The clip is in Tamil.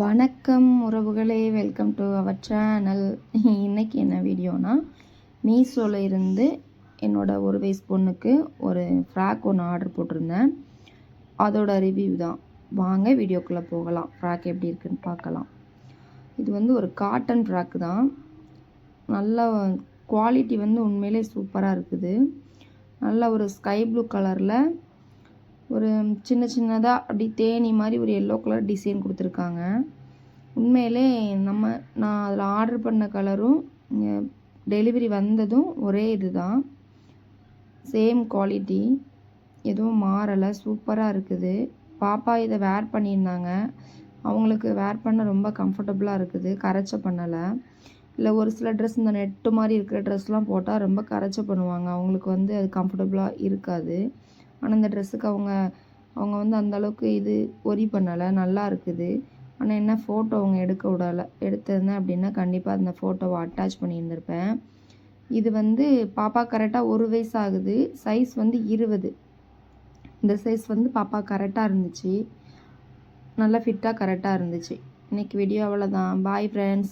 வணக்கம் உறவுகளே, வெல்கம் டு அவர் சேனல். இன்றைக்கி என்ன வீடியோனா, மீஷோவில் இருந்து என்னோடய ஒரு வயசு பொண்ணுக்கு ஒரு ஃப்ராக் ஒன்று ஆர்டர் போட்டிருந்தேன். அதோட ரிவ்யூ தான். வாங்க வீடியோக்குள்ளே போகலாம். ஃப்ராக் எப்படி இருக்குன்னு பார்க்கலாம். இது வந்து ஒரு காட்டன் ஃப்ராக்கு தான். நல்ல குவாலிட்டி வந்து உண்மையிலே சூப்பராக இருக்குது. நல்ல ஒரு ஸ்கை ப்ளூ கலரில் ஒரு சின்ன சின்னதாக அப்படி தேனி மாதிரி ஒரு எல்லோ கலர் டிசைன் கொடுத்துருக்காங்க. உண்மையிலே நான் அதில் ஆர்டர் பண்ண கலரும் டெலிவரி வந்ததும் ஒரே இது தான், சேம் குவாலிட்டி, எதுவும் மாறலை, சூப்பராக இருக்குது. பாப்பா இதை வேர் பண்ணியிருந்தாங்க. அவங்களுக்கு வேர் பண்ண ரொம்ப கம்ஃபர்டபுளாக இருக்குது, கரைச்ச பண்ணலை. இல்லை ஒரு சில ட்ரெஸ் இந்த நெட்டு மாதிரி இருக்கிற ட்ரெஸ்லாம் போட்டால் ரொம்ப கரைச்ச பண்ணுவாங்க, அவங்களுக்கு வந்து அது கம்ஃபர்டபுளாக இருக்காது. ஆனால் இந்த ட்ரெஸ்ஸுக்கு அவங்க வந்து அந்தளவுக்கு இது ஒரி பண்ணலை, நல்லா இருக்குது. ஆனால் என்ன ஃபோட்டோ அவங்க எடுக்க விடலை. எடுத்திருந்தேன் அப்படின்னா கண்டிப்பாக அந்த ஃபோட்டோவை அட்டாச் பண்ணியிருந்திருப்பேன். இது வந்து பாப்பா கரெக்டாக 1 வயசு ஆகுது. சைஸ் வந்து 20. இந்த சைஸ் வந்து பாப்பா கரெக்டாக இருந்துச்சு, நல்லா ஃபிட்டாக கரெக்டாக இருந்துச்சு. இன்றைக்கி வீடியோ அவ்வளோதான். Bye friends.